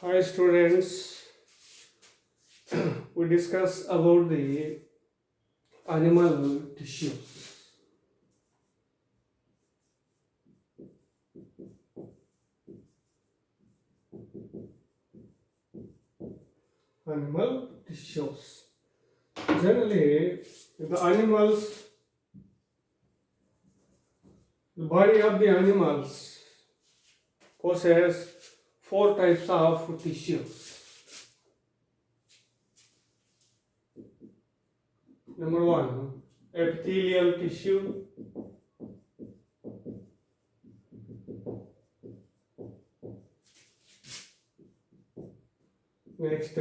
Hi students, we discuss about the animal tissues. Animal tissues. Generally, the body of the animals possess four types of tissues. Number one, epithelial tissue. Next,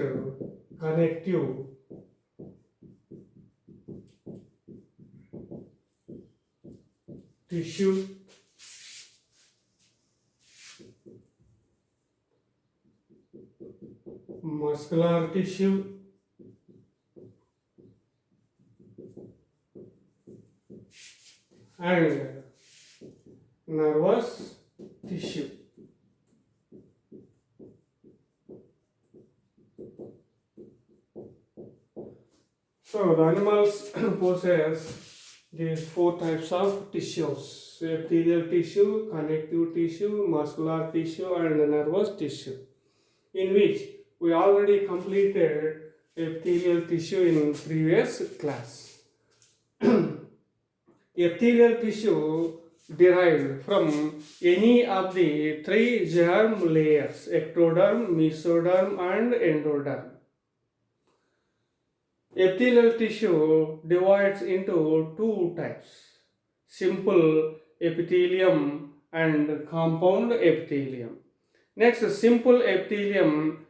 connective tissue. Muscular tissue. And nervous tissue. So the animals possess these four types of tissues: epithelial tissue, connective tissue, muscular tissue, and nervous tissue, in which we already completed epithelial tissue in previous class. Epithelial tissue derived from any of the three germ layers: ectoderm, mesoderm, and endoderm. Epithelial tissue divides into two types: simple epithelium and compound epithelium. Next, simple epithelium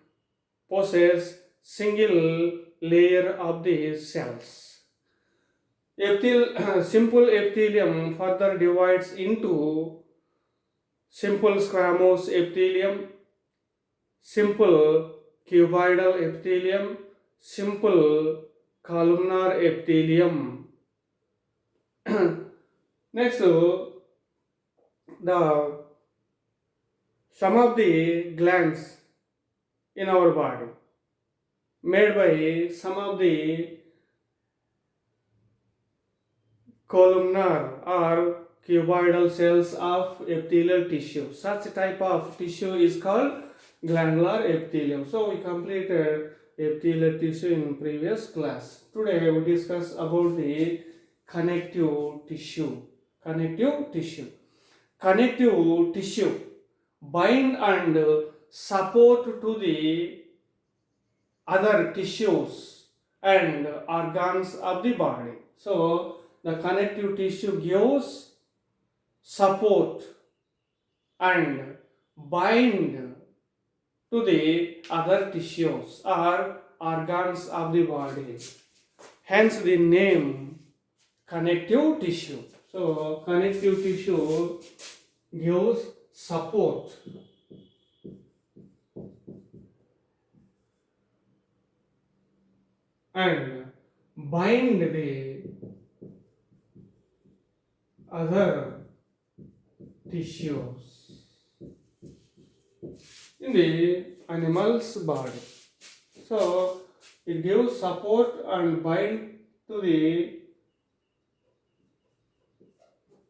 possesses single layer of the cells. Simple epithelium further divides into simple squamous epithelium, simple cuboidal epithelium, simple columnar epithelium. Next, the some of the glands in our body made by some of the columnar or cuboidal cells of epithelial tissue. Such type of tissue is called glandular epithelium. So we completed epithelial tissue in previous class. Today we discuss about the connective tissue. Connective tissue. Connective tissue bind and support to the other tissues and organs of the body. So the connective tissue gives support and bind to the other tissues or organs of the body. Hence the name connective tissue. So connective tissue gives support and bind the other tissues in the animal's body. So it gives support and bind to the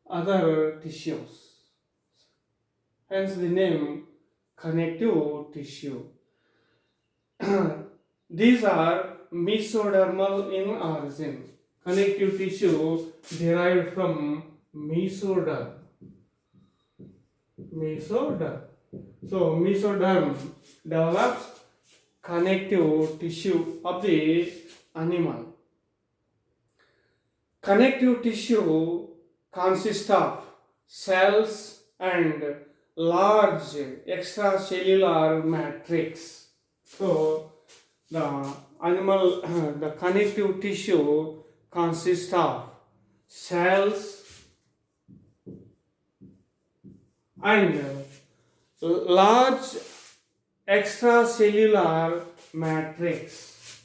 other tissues. Hence the name connective tissue. These are mesodermal in origin. Connective tissue derived from mesoderm. Mesoderm. So mesoderm develops connective tissue of the animal. Connective tissue consists of cells and large extracellular matrix. So the connective tissue consists of cells and large extracellular matrix.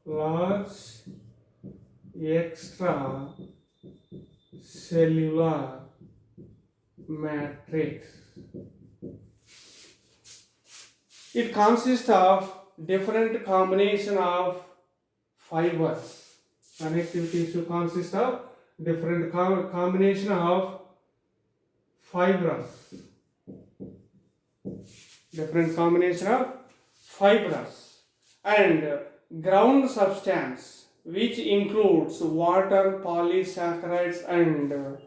Large extracellular matrix. It consists of different combination of fibers. Connective tissue consists of different combination of fibers. Different combination of fibers and ground substance, which includes water, polysaccharides, and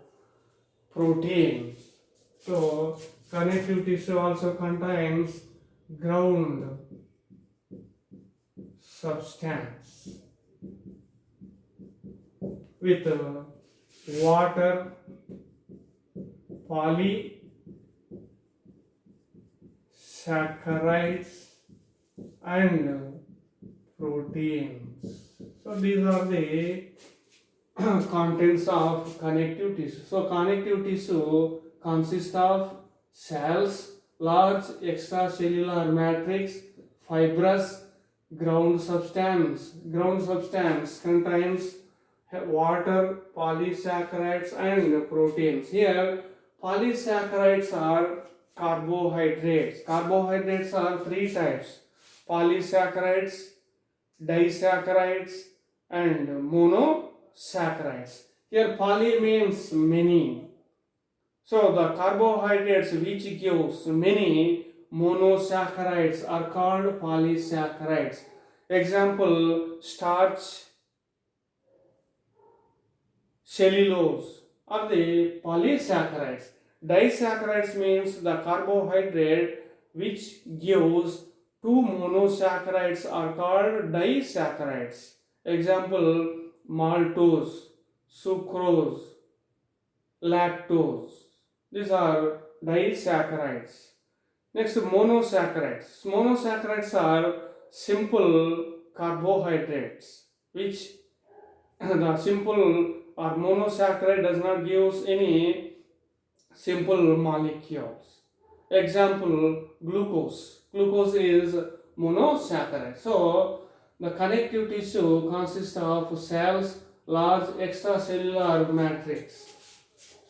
proteins. So, connective tissue also contains ground substance with water, polysaccharides, and proteins. So, these are the contents of connective tissue. So, connective tissue consists of cells, large extracellular matrix, fibrous, ground substance. Ground substance contains water, polysaccharides, and proteins. Here, polysaccharides are carbohydrates. Carbohydrates are three types: polysaccharides, disaccharides, and monosaccharides. Here, poly means many. So, the carbohydrates which gives many monosaccharides are called polysaccharides. Example: starch, cellulose are the polysaccharides. Disaccharides means the carbohydrate which gives two monosaccharides are called disaccharides. Example: maltose, sucrose, lactose. These are disaccharides. Next, monosaccharides. Monosaccharides are simple carbohydrates which the simple or monosaccharide does not give any simple molecules. Example: glucose. Glucose is monosaccharide. So, the connective tissue consists of cells, large extracellular matrix.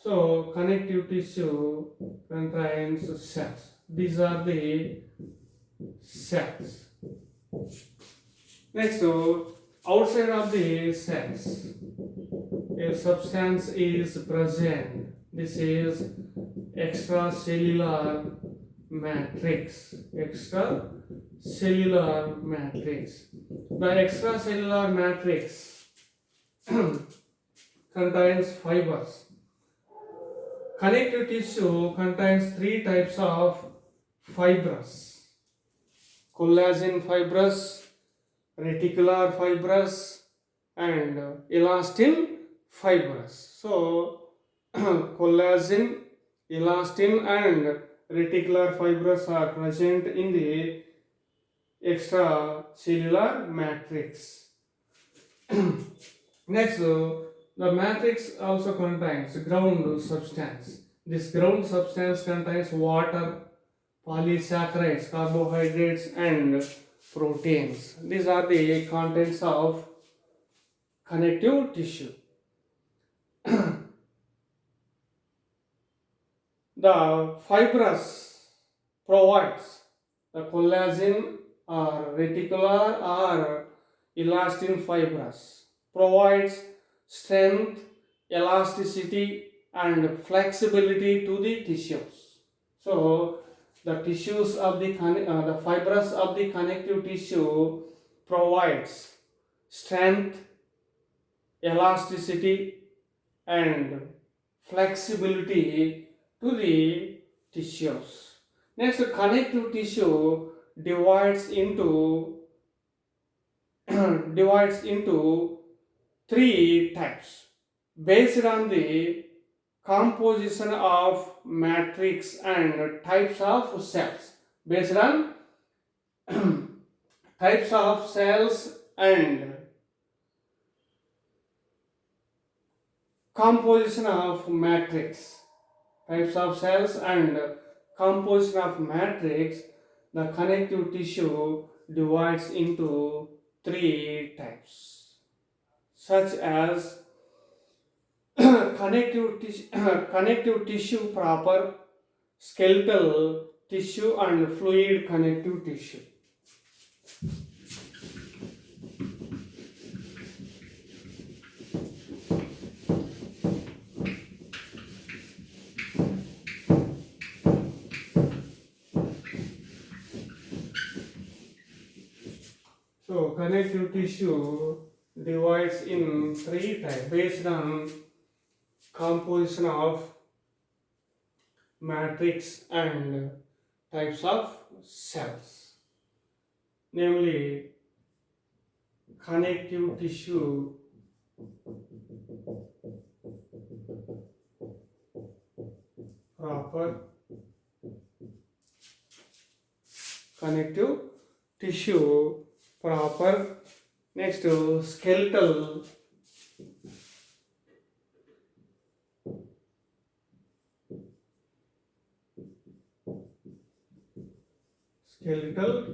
So, connective tissue contains cells. These are the cells. Next, outside of the cells, a substance is present. This is extracellular matrix. Extracellular matrix. The extracellular matrix contains fibers. Connective tissue contains three types of fibers: collagen fibers, reticular fibrous, and elastin fibrous. So, collagen, elastin, and reticular fibrous are present in the extracellular matrix. Next, the matrix also contains ground substance. This ground substance contains water, polysaccharides, carbohydrates, and proteins. These are the contents of connective tissue. The fibrous provides the collagen or reticular or elastin fibrous, provides strength, elasticity, and flexibility to the tissues. So, the tissues of the fibers of the connective tissue provides strength, elasticity, and flexibility to the tissues. Next, connective tissue divides into divides into three types based on the composition of matrix and types of cells. Based on types of cells and composition of matrix, types of cells and composition of matrix, the connective tissue divides into three types, such as connective tissue proper, skeletal tissue and fluid connective tissue. So connective tissue divides in three types based on composition of matrix and types of cells. Namely, connective tissue proper, connective tissue proper. Next, skeletal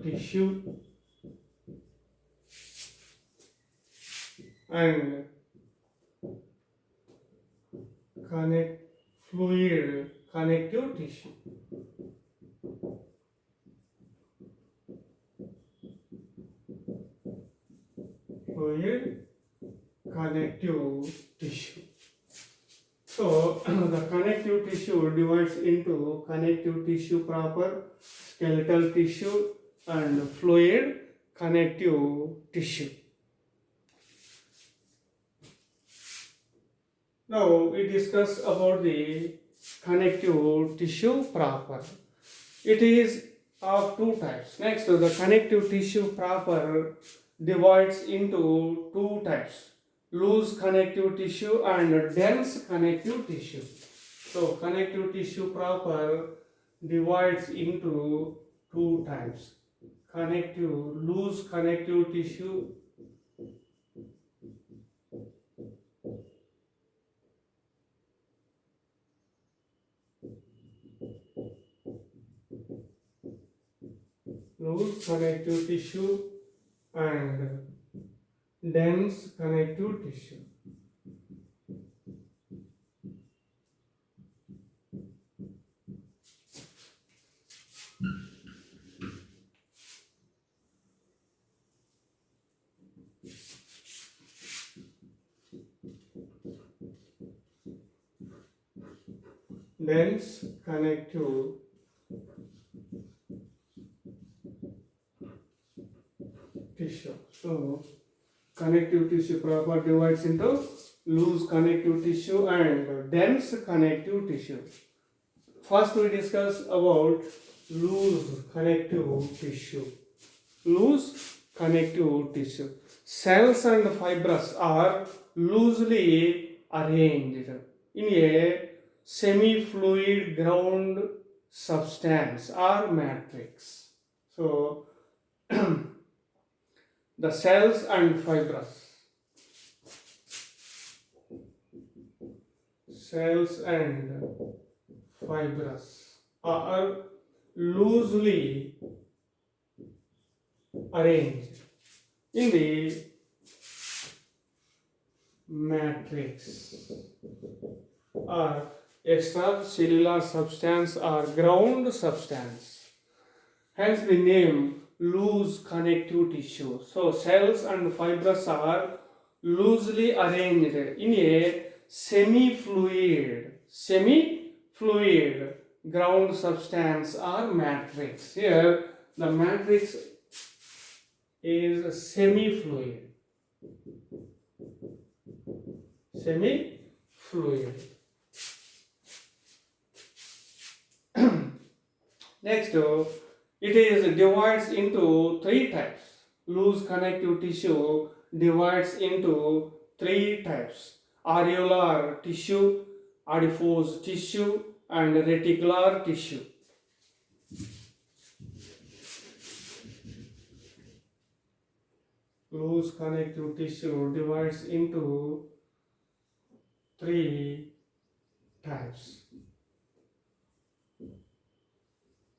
tissue and fluid connective tissue. Fluid connective tissue. So the connective tissue divides into connective tissue proper, skeletal tissue and fluid connective tissue. Now we discuss about the connective tissue proper. It is of two types. Next, the connective tissue proper divides into two types: loose connective tissue and dense connective tissue. So connective tissue proper divides into two types: loose connective tissue and dense connective tissue. Dense connective tissue. So connective tissue proper divides into loose connective tissue and dense connective tissue. First we discuss about loose connective tissue. Loose connective tissue. Cells and fibers are loosely arranged in a semi-fluid ground substance or matrix. So the cells and fibers are loosely arranged in the matrix or extracellular substance or ground substance. Hence the name loose connective tissue. So cells and fibers are loosely arranged in a semi-fluid ground substance or matrix. Here the matrix is semi-fluid. Next, it is divides into three types. Loose connective tissue divides into three types: areolar tissue, adipose tissue, and reticular tissue. Loose connective tissue divides into three types: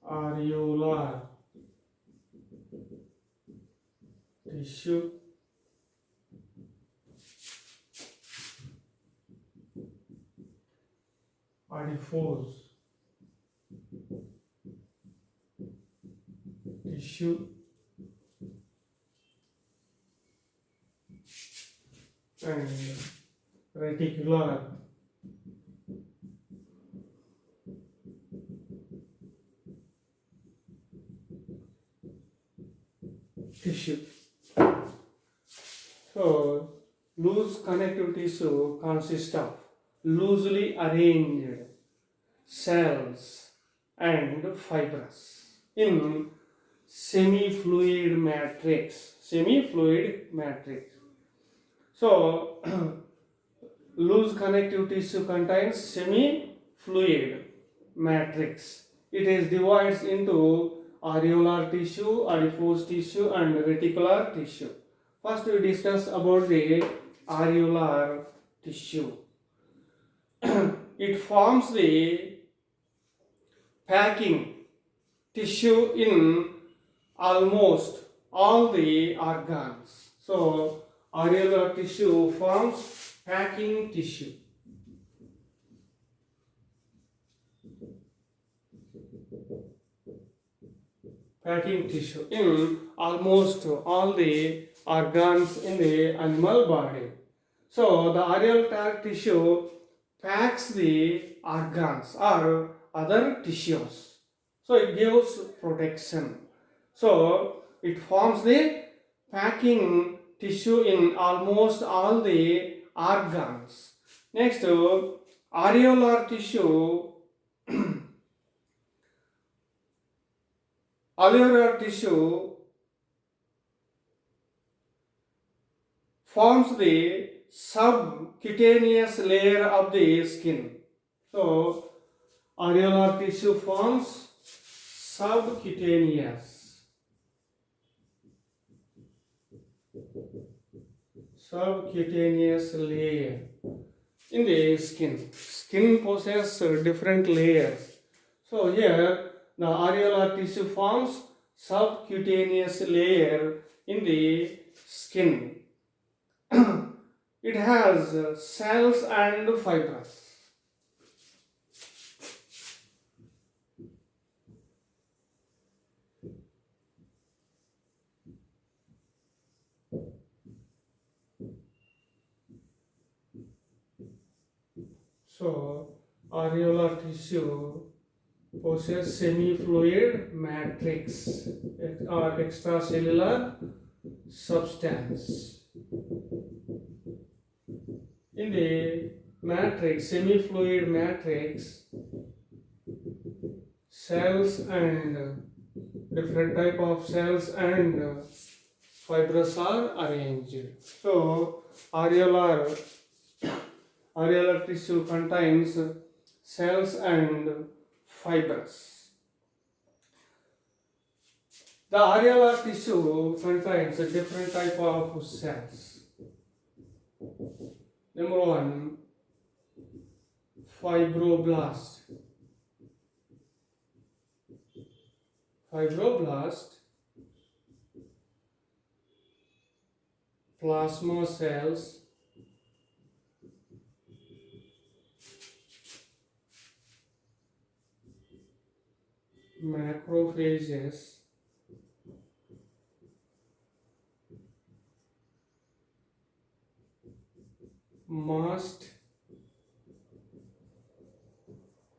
areolar tissue, adipose tissue and reticular tissue. So, loose connective tissue consists of loosely arranged cells and fibers in semi-fluid matrix. Semi-fluid matrix. So, loose connective tissue contains semi-fluid matrix. It is divided into areolar tissue, adipose tissue, and reticular tissue. First, we discuss about the areolar tissue. It forms the packing tissue in almost all the organs. So, areolar tissue forms packing tissue. Packing tissue in almost all the organs in the animal body. So, the areolar tissue packs the organs or other tissues. So, it gives protection. So, it forms the packing tissue in almost all the organs. Next, areolar tissue. Areolar tissue forms the subcutaneous layer of the skin. So, areolar tissue forms subcutaneous layer in the skin. Skin possesses different layers. So, here the areolar tissue forms subcutaneous layer in the skin. It has cells and fibers. So, areolar tissue possesses semi-fluid matrix or extracellular substance. In the matrix, semi-fluid matrix, cells and different type of cells and fibers are arranged. So, areolar tissue contains cells and fibers. The areolar tissue contains a different type of cells. Number one, fibroblast. Fibroblast, plasma cells, macrophages, mast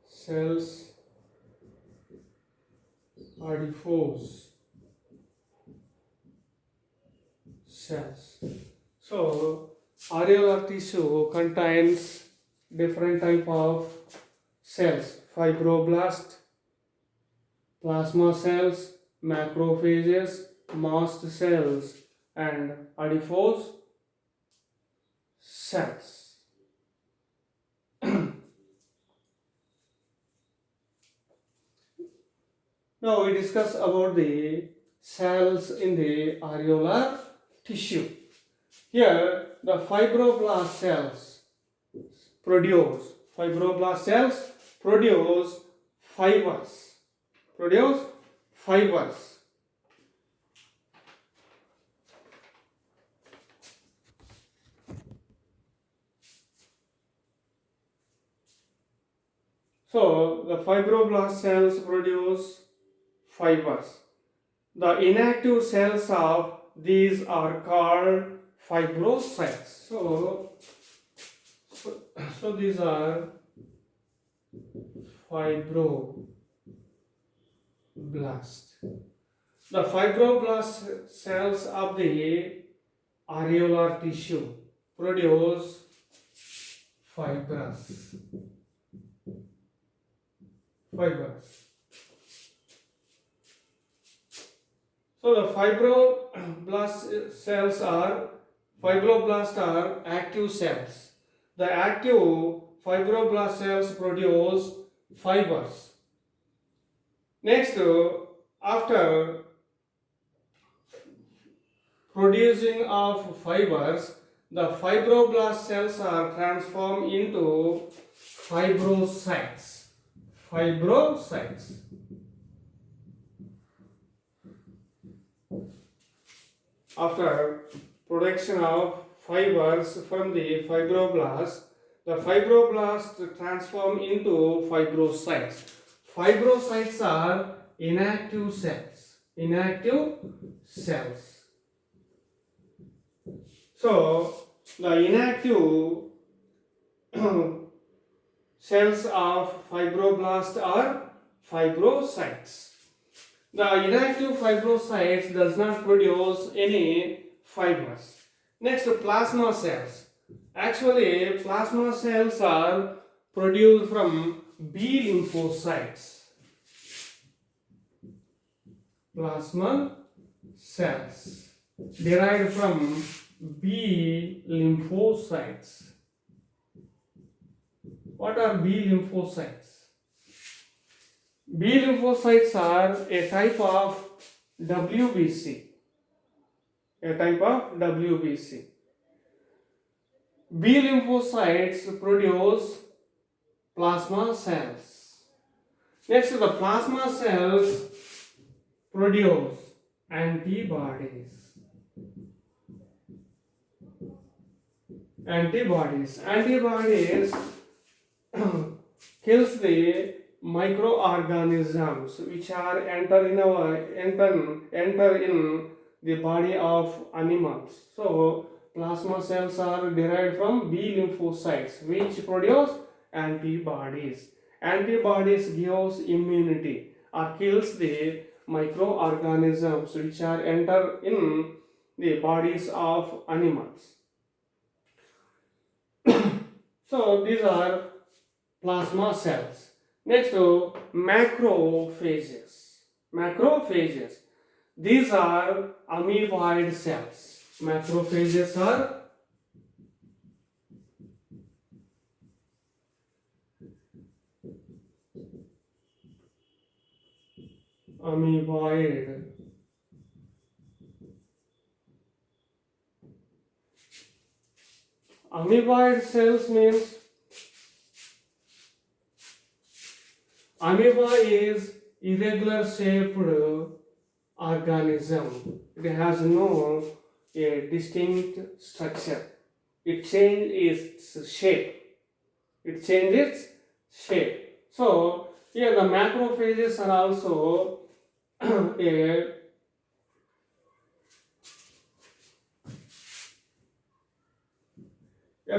cells, adipose cells. So, areolar tissue contains different type of cells: fibroblast, plasma cells, macrophages, mast cells, and adipose cells. Now we discuss about the cells in the areolar tissue. Here the fibroblast cells produce fibers. So the fibroblast cells produce fibers. The inactive cells of these are called fibrocytes. So these are fibroblasts. The fibroblast cells of the areolar tissue produce fibers. So the fibroblasts are active cells. The active fibroblast cells produce fibers. Next, after producing of fibers, the fibroblast cells are transformed into fibrocytes. After production of fibers from the fibroblasts transform into fibrocytes. Fibrocytes are inactive cells. So the inactive cells of fibroblasts are fibrocytes. The inactive fibrocytes does not produce any fibers. Next, plasma cells. Actually, plasma cells are produced from B lymphocytes. Plasma cells derived from B lymphocytes. What are B lymphocytes? B lymphocytes are a type of WBC. B lymphocytes produce plasma cells. Next, the plasma cells produce antibodies. Antibodies kills the microorganisms which are enter in the body of animals. So plasma cells are derived from B lymphocytes which produce antibodies. Antibodies gives immunity or kills the microorganisms which are enter in the bodies of animals. So these are plasma cells. Next, macrophages. These are amoeboid cells. Macrophages are amoeboid. Amoeboid cells means amoeba is irregular shaped organism. It has no distinct structure. It changes its shape. So here the macrophages are also a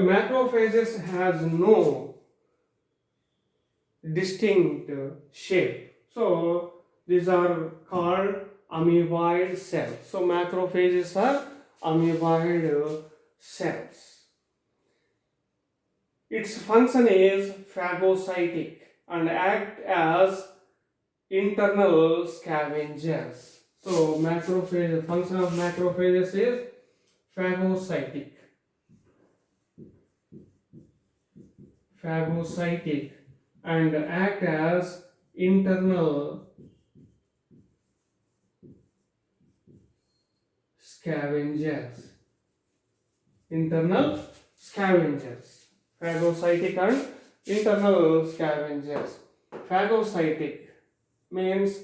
macrophages has no distinct shape. So these are called amoeboid cells. So macrophages are amoeboid cells. Its function is phagocytic and act as internal scavengers. So function of macrophages is phagocytic and act as internal scavengers. Phagocytic and internal scavengers. Phagocytic means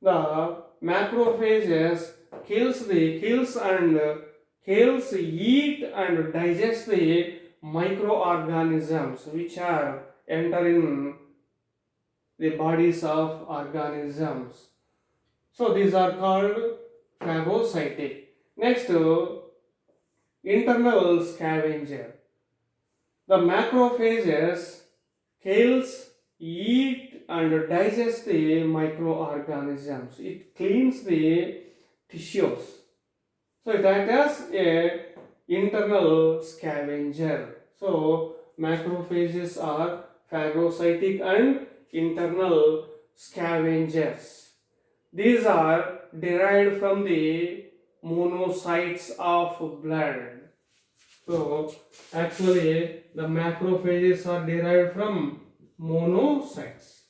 the macrophages eat and digest the microorganisms which are entering the bodies of organisms. So these are called phagocytic. Next, internal scavenger. The macrophages kills, eat and digest the microorganisms. It cleans the tissues. So it acts as a internal scavenger. So macrophages are phagocytic and internal scavengers. These are derived from the monocytes of blood. So actually the macrophages are derived from monocytes.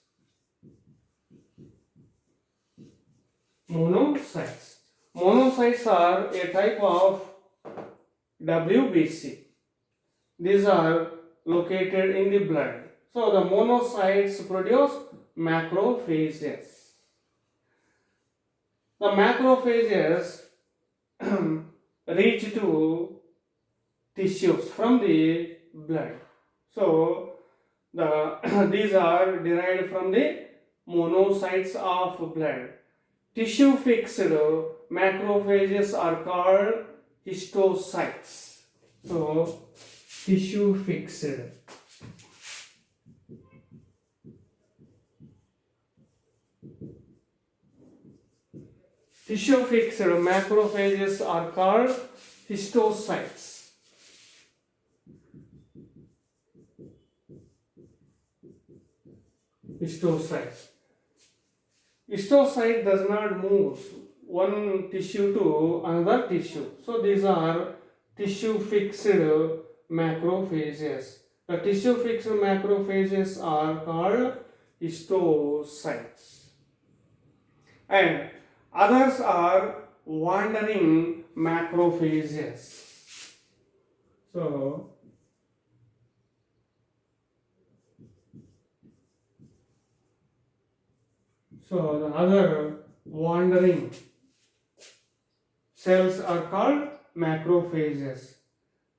Monocytes. Monocytes are a type of WBC. These are located in the blood. So the monocytes produce macrophages. The macrophages reach to tissues from the blood. So these are derived from the monocytes of blood. Tissue fixed macrophages are called histocytes. So tissue fixed. Tissue fixed macrophages are called histocytes. Histocytes. Histocyte does not move one tissue to another tissue. So these are tissue fixed macrophages. The tissue fixed macrophages are called histocytes. And others are wandering macrophages. So the other wandering cells are called macrophages.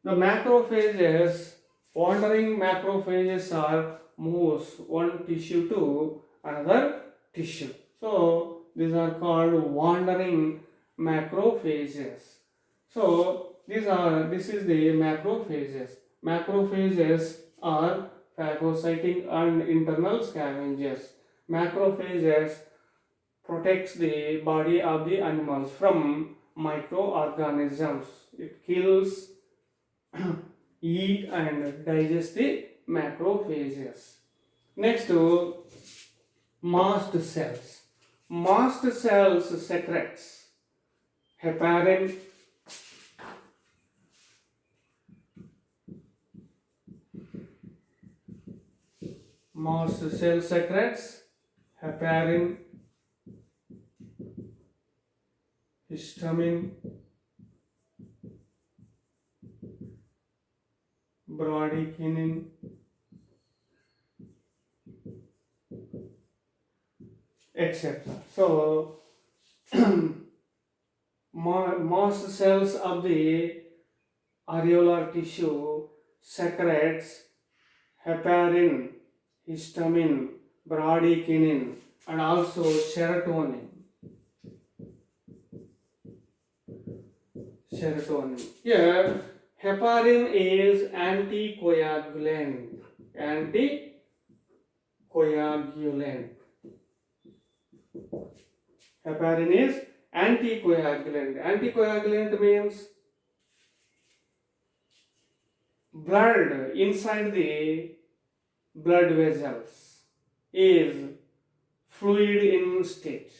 The macrophages, wandering macrophages are moves one tissue to another tissue. So these are called wandering macrophages. So this is the macrophages. Macrophages are phagocytic and internal scavengers. Macrophages protects the body of the animals from microorganisms. It kills, eat and digests the macrophages. Next to mast cells. Mast cells secretes heparin, mast cell secretes heparin, histamine, bradykinin, etc. So mast cells of the areolar tissue secretes heparin, histamine, bradykinin and also serotonin. Here heparin is anticoagulant. Heparin is anticoagulant. Anticoagulant means blood inside the blood vessels is fluid in state.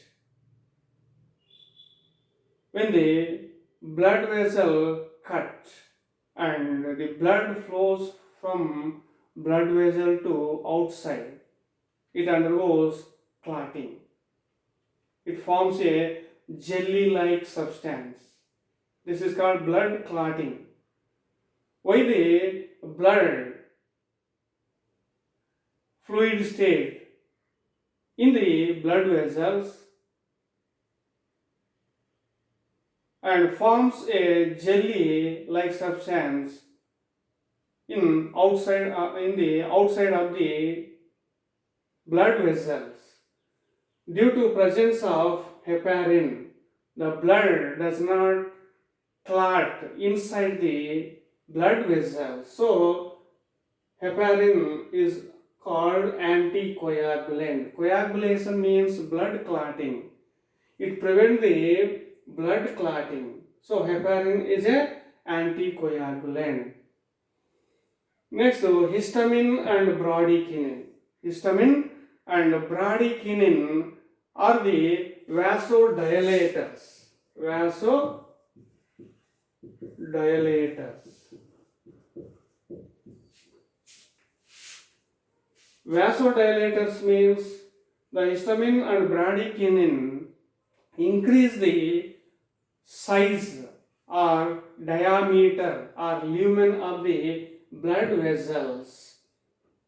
When the blood vessel cut and the blood flows from blood vessel to outside, it undergoes clotting. It forms a jelly-like substance. This is called blood clotting. Why the blood fluid state in the blood vessels and forms a jelly-like substance in the outside of the blood vessels. Due to presence of heparin, the blood does not clot inside the blood vessel. So heparin is called anticoagulant. Coagulation means blood clotting. It prevents the blood clotting. So heparin is a anticoagulant. Next, histamine and bradykinin. Histamine and bradykinin are the vasodilators. Vasodilators means the histamine and bradykinin increase the size or diameter or lumen of the blood vessels.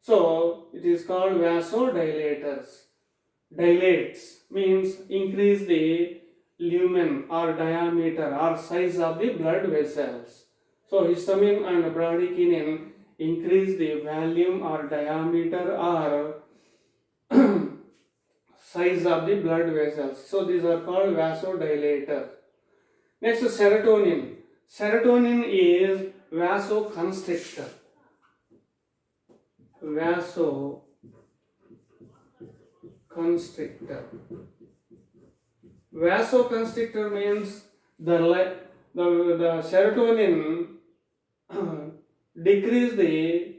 So it is called vasodilators. Dilates means increase the lumen or diameter or size of the blood vessels. So histamine and bradykinin increase the volume or diameter or size of the blood vessels. So these are called vasodilators. Next, serotonin. Serotonin is vasoconstrictor. Vasoconstrictor means the serotonin decrease the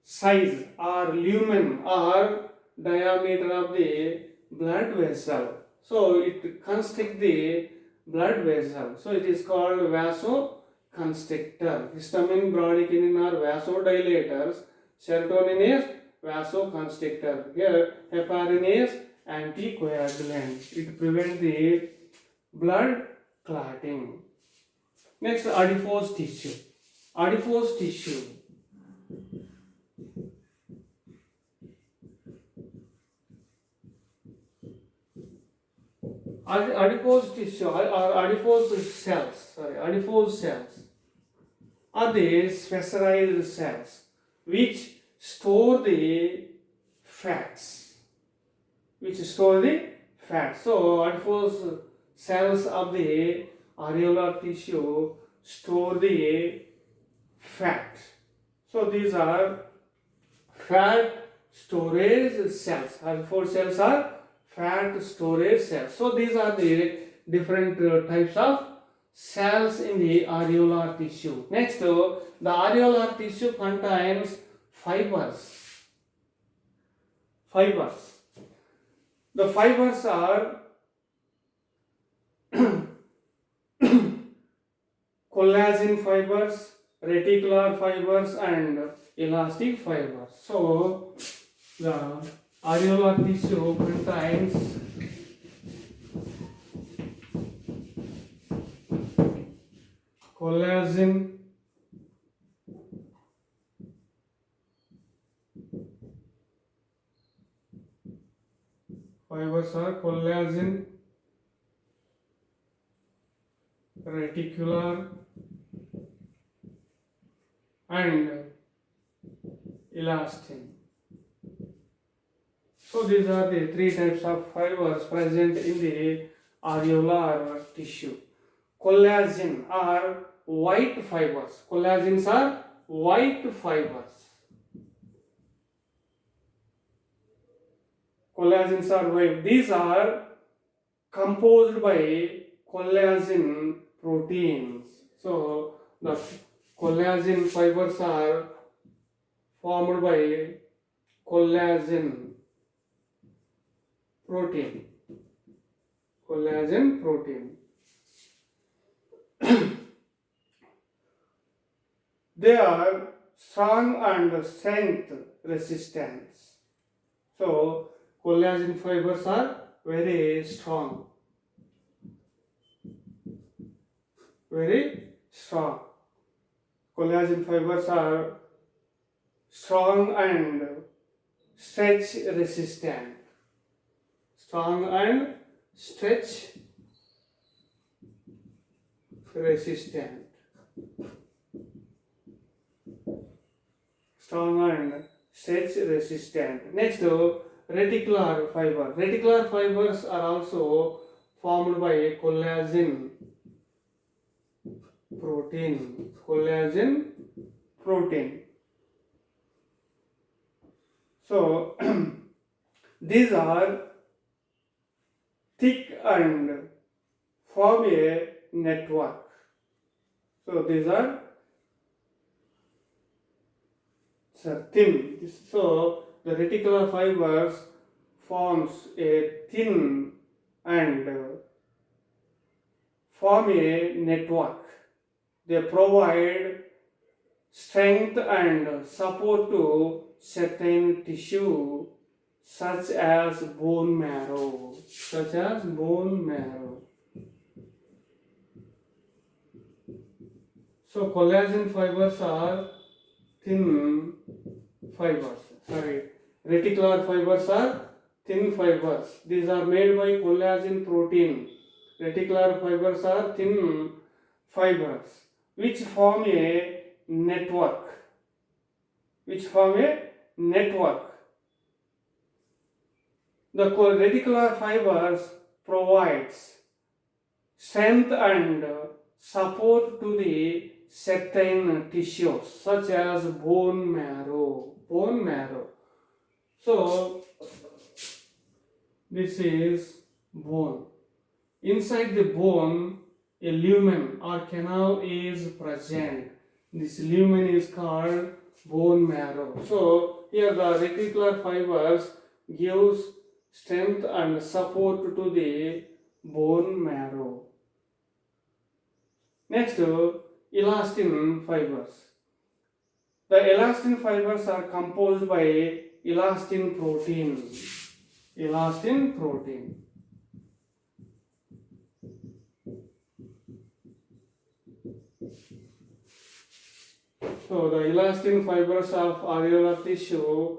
size or lumen or diameter of the blood vessel. So it constricts the blood vessel. So it is called vasoconstrictor. Histamine, bradykinin are vasodilators. Serotonin is vasoconstrictor. Here heparin is anticoagulant. It prevents the blood clotting. Next, adipose tissue. Adipose tissue. Adipose tissue or adipose cells are the specialized cells which store the fats. So adipose cells of the areolar tissue store the fat. So these are fat storage cells. Adipose cells are fat storage cells. So these are the different types of cells in the areolar tissue. Next, the areolar tissue contains fibers. The fibers are collagen fibers, reticular fibers and elastic fibers. So the areolar tissue contains collagen, fibers are collagen, reticular and elastin. So these are the three types of fibers present in the areolar tissue. Collagen are white fibers. Collagens are white fibers. Collagens are white. These are composed by collagen proteins. So the collagen fibers are formed by collagen protein. They are strong and strength resistant. So collagen fibers are very strong. Collagen fibers are strong and stretch resistant. Strong and stretch resistant. Next, reticular fiber. Reticular fibers are also formed by collagen protein. Collagen protein. So these are thick and form a network. So these are thin. So the reticular fibers forms a thin and form a network. They provide strength and support to certain tissue such as bone marrow. Such as bone marrow. So collagen fibers are thin fibers. Reticular fibers are thin fibers. These are made by collagen protein. Reticular fibers are thin fibers which form a network. The reticular fibers provides strength and support to the certain tissues such as bone marrow. So this is bone. Inside the bone, a lumen or canal is present. This lumen is called bone marrow. So here the reticular fibers gives strength and support to the bone marrow. Next, elastin fibers. The elastin fibers are composed by elastin protein. Elastin protein. So the elastin fibers of areolar tissue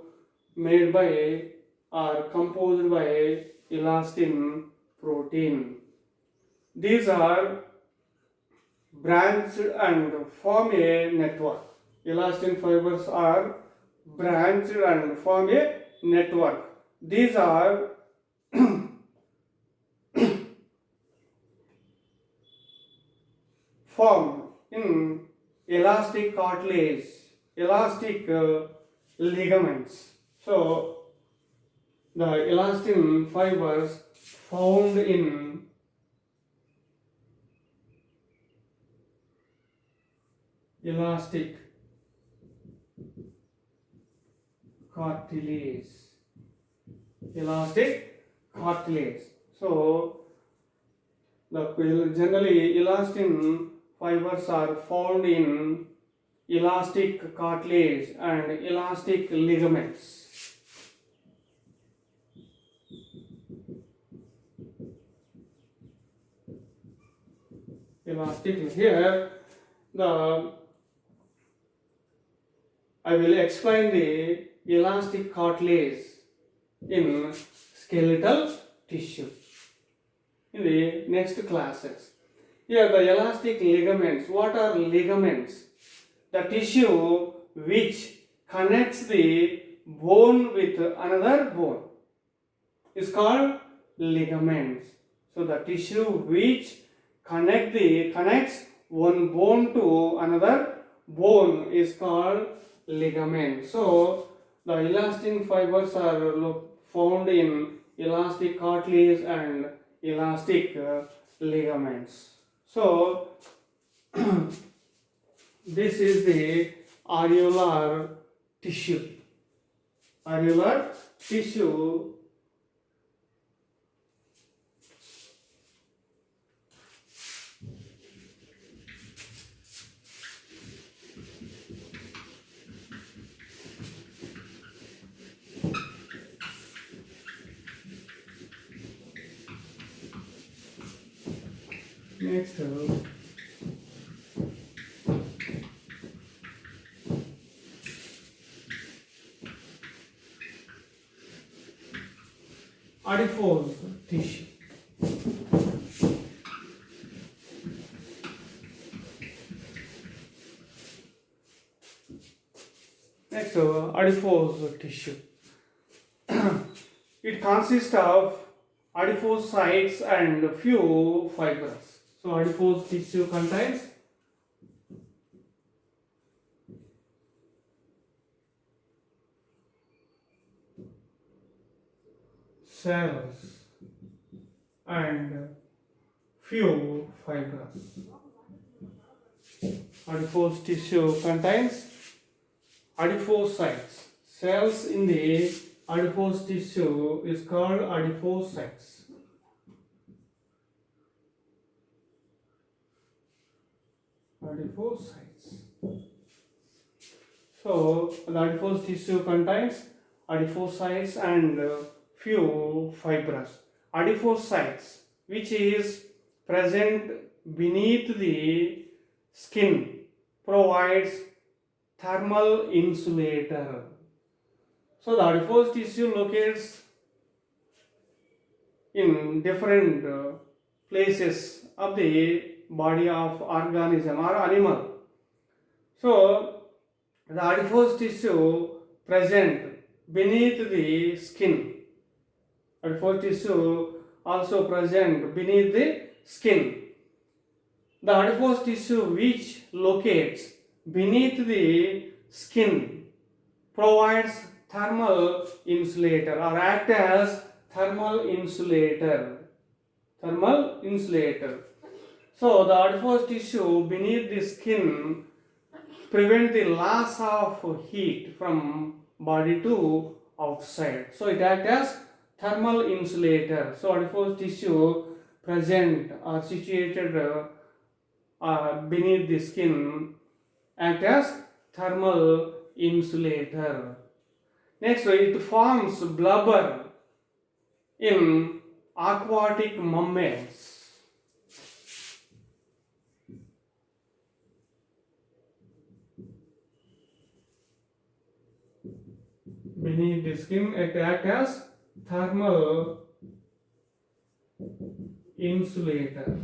made by are composed by elastin protein. These are branched and form a network. Elastin fibers are branched and form a network. These are formed in elastic cartilage, elastic ligaments. So the elastin fibers found in elastic cartilage. So generally elastin fibers are found in elastic cartilage and elastic ligaments. Here I will explain the elastic cartilage in skeletal tissue in the next classes. Here the elastic ligaments. What are ligaments? The tissue which connects the bone with another bone is called ligaments. So the tissue which connects one bone to another bone is called ligament. So the elastin fibers are found in elastic cartilage and elastic ligaments. So this is the areolar tissue. Next, adipose tissue. Next, adipose tissue. It consists of adipocytes and few fibers. So adipose tissue contains cells and few fibers. Adipose tissue contains adipocytes. Cells in the adipose tissue is called adipocytes. Adipocytes. So the adipose tissue contains adipocytes and few fibers. Adipocytes, which is present beneath the skin, provides thermal insulator. So the adipose tissue locates in different places of the body of organism or animal. So the adipose tissue present beneath the skin. Adipose tissue also present beneath the skin. The adipose tissue which locates beneath the skin provides thermal insulator or act as thermal insulator. Thermal insulator. So the adipose tissue beneath the skin prevent the loss of heat from body to outside. So it acts as thermal insulator. So adipose tissue present or situated beneath the skin act as thermal insulator. Next, it forms blubber in aquatic mammals. Beneath the skin, it acts as thermal insulator.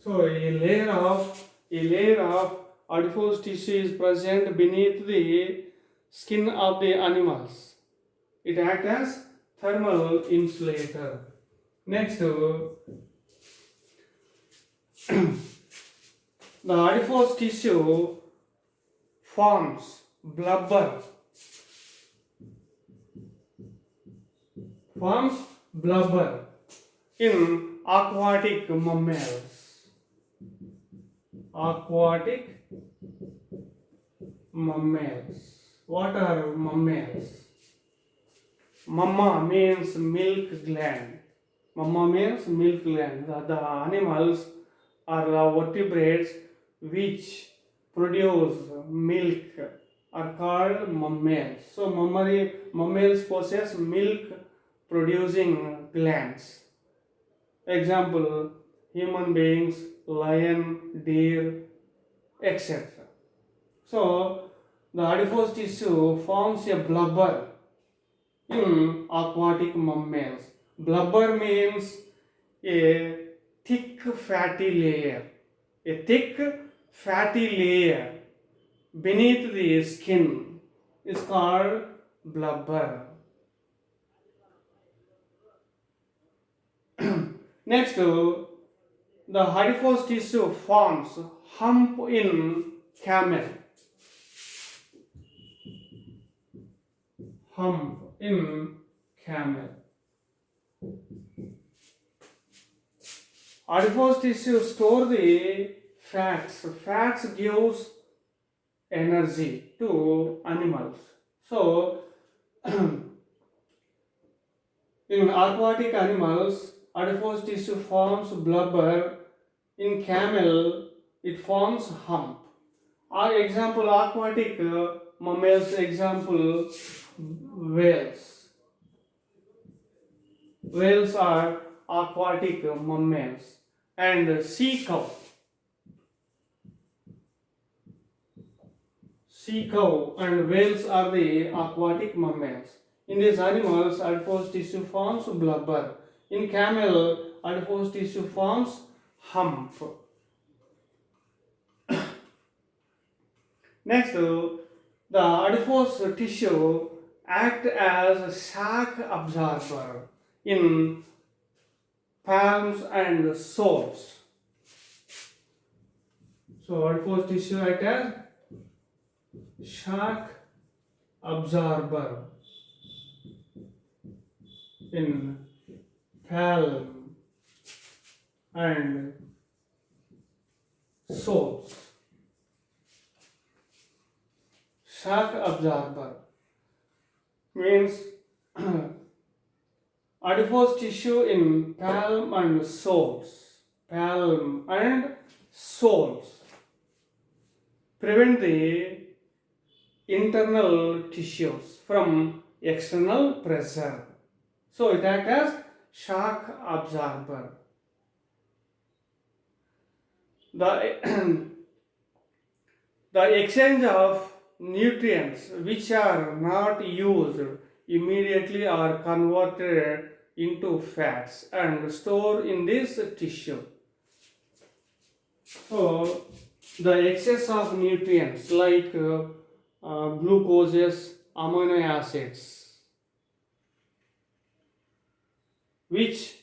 So a layer of adipose tissue is present beneath the skin of the animals. It acts as thermal insulator. Next, the adipose tissue forms blubber. In aquatic mammals. Aquatic mammals. What are mammals? Mamma means milk gland. Mamma means milk gland. The animals are vertebrates which produce milk are called mammals. So mammals possess milk producing glands. Example, human beings, lion, deer, etc. So the adipose tissue forms a blubber in aquatic mammals. Blubber means a thick fatty layer. A thick fatty layer beneath the skin is called blubber. Next, the adipose tissue forms hump in camel. Hump in camel. Adipose tissue store the fats. Fats gives energy to animals. So, in aquatic animals, adipose tissue forms blubber. In camel, it forms hump. Our example, aquatic mammals, example, whales. Whales are aquatic mammals. And sea cow. Sea cow and whales are the aquatic mammals. In these animals, adipose tissue forms blubber. In camel, adipose tissue forms hump. Next, the adipose tissue act as a shock absorber in palms and soles. So adipose tissue act as shock absorber in palm and soles. Shock absorber means adipose tissue in palm and soles. Palm and soles prevent the internal tissues from external pressure. So it acts as shock absorber. The exchange of nutrients which are not used immediately are converted into fats and stored in this tissue. So the excess of nutrients like glucoses, amino acids, which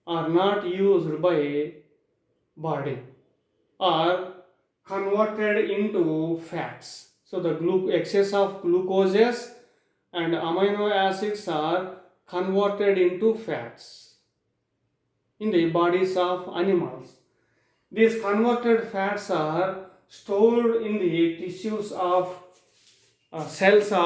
are not used by body, are converted into fats. So the excess of glucoses and amino acids are converted into fats in the bodies of animals. These converted fats are stored in the tissues of cells of